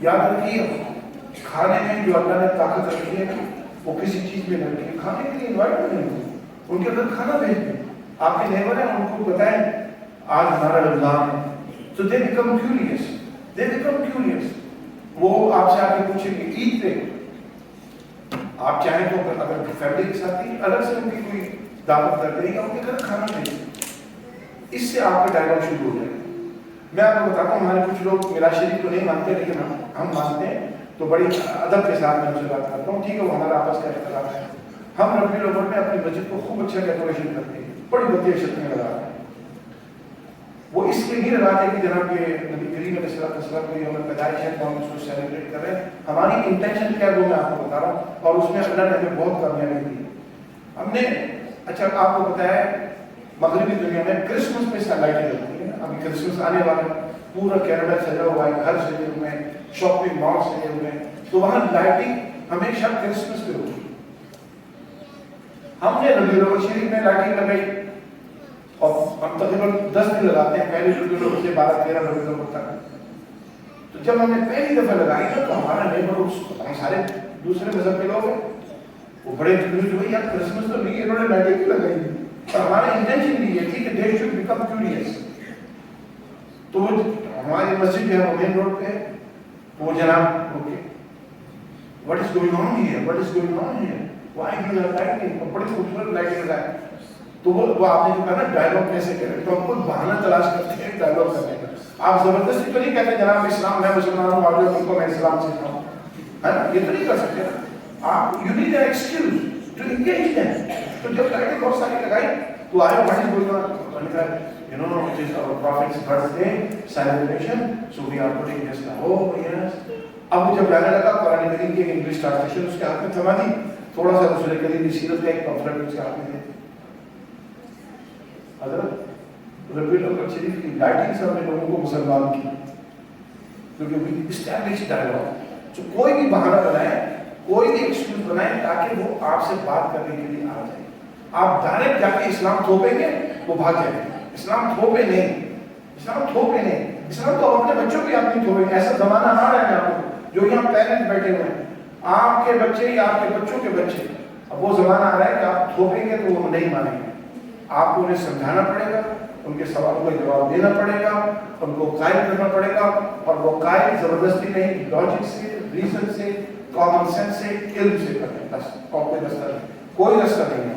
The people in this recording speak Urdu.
یاد رکھیے کھانے میں جو اللہ نے طاقت رکھی ہے وہ کسی چیز میں رکھی ہے. کھانے کے لیے انوائٹ کریں ان کے گھر کھانا بھیج دیں. آپ کے نیبر ہیں ان کو بتائیں آج ہمارا رمضان ہے. So they become curious. وہ آپ سے آ کے پوچھیں گے عید پہ آپ چاہیں تو اگر فیملی کے ساتھ ہی الگ سے ان کی کوئی دعوت کر دیں گا ان کے گھر کھانا بھیجیں. اس سے آپ کا ڈائلاگ شروع ہو جائے گا. میں آپ کو بتاتا ہوں ہمارے کچھ لوگ میرا شریف تو نہیں مانتے لیکن ہم مانتے ہیں تو بڑی ادب کے ساتھ میں ان سے بات کرتا ہوں. ٹھیک ہے وہ ہمارا آپس کا اختلاف ہے. ہم ربیع الاول میں اپنی مسجد کو خوب اچھا ڈیکوریشن کرتے ہیں بڑی بڑی شکلیں لگاتے ہیں. وہ اس لیے نہیں لگاتے کہ جناب یہ نبی کریم علیہ السلام کی یوم پیدائش ہے تو ہم اس کو سیلیبریٹ کر رہے ہیں. ہماری انٹینشن کیا ہے وہ میں آپ کو بتا رہا ہوں اور اس میں اللہ نے ہمیں بہت کامیابی دی. ہم نے اچھا آپ کو بتایا مغربی دنیا میں کرسمس پہ لائٹیں جلتی ہیں. ابھی کرسمس آنے والا ہے پورا کینیڈا سجا ہوا ہے گھر سجے ہوئے ہیں شاپنگ مال سجے ہوئے ہیں تو وہاں لائٹنگ ہمیشہ کرسمس پہ ہوتی ہے. ہم نے ربیع الاول شریف میں لائٹنگ لگائی اور ہم تقریباً 10 دن لگاتے ہیں پہلے ربیع الاول سے 12-13 ربیع الاول تک. تو جب ہم نے پہلی دفعہ لگائی نا تو ہمارا نیبرہڈ ہم سارے دوسرے مذہب کے لوگ ہیں وہ بڑے کنفیوز ہوئے یار کرسمس تو نہیں انہوں نے لائٹنگ کیوں لگائی ہے. اور ہماری انٹینشن بھی یہ تھی کہ دے شوڈ بیکم کیوریس. تو ہماری مسجد جو ہے وہ مین روڈ پہ ہے تو وہ جناب okay what is going on here why you are lighting بڑی خوبصورت لائٹنگ لگائے. تو وہ آپ نے جو کہا نا ڈائلاگ کیسے کریں تو ہم خود بہانہ تلاش کرتے ہیں ڈائلاگ کرنے کا. آپ زبردستی تو نہیں کہتے جناب اسلام میں مسلمان ہوں اور ان کو میں اسلام سکھاؤں ہے نا یہ تو نہیں کر سکتے نا. آپ you need an excuse to engage them. تو جب لائٹیں بہت ساری لگائی تو آئے what is going on you know it is our prophet's birthday celebration so we are putting this now. Oh yes. اب جب جانے لگا قرآن کریم کی انگلش ٹرانسلیشن اس کے ہاتھ میں تھما دی تھوڑا سا رسول کریم کی سیرت کا ایک پمفلٹ اس کے ہاتھ میں دے. حضرت ربیع الاول شریف کی لائٹنگ سے ہم نے لوگوں کو مسلمان کی کیونکہ اسٹیبلش ڈائلاگ. تو کوئی بھی بہانہ بنائے کوئی بھی ایکسکیوز بنائے تاکہ وہ آپ سے بات کرنے کے لیے آ جائے. آپ ڈائریکٹ جا کے اسلام تھوپیں گے وہ بھاگ جائیں گے. اسلام تھوپے نہیں اسلام تو اپنے بچوں کی آپ نہیں تھوپیں. ایسا زمانہ آ رہا ہے آپ کو جو یہاں پیرنٹ بیٹھے ہوئے ہیں آپ کے بچے یا آپ کے بچوں کے بچے اب وہ زمانہ آ رہا ہے کہ آپ تھوپیں گے تو وہ نہیں مانیں گے. آپ کو انہیں سمجھانا پڑے گا ان کے سوالوں کا جواب دینا پڑے گا ان کو قائل کرنا پڑے گا اور وہ قائل زبردستی نہیں لاجک سے ریزن سے کامن سینس سے علم سے کریں. بس اور کوئی رستہ نہیں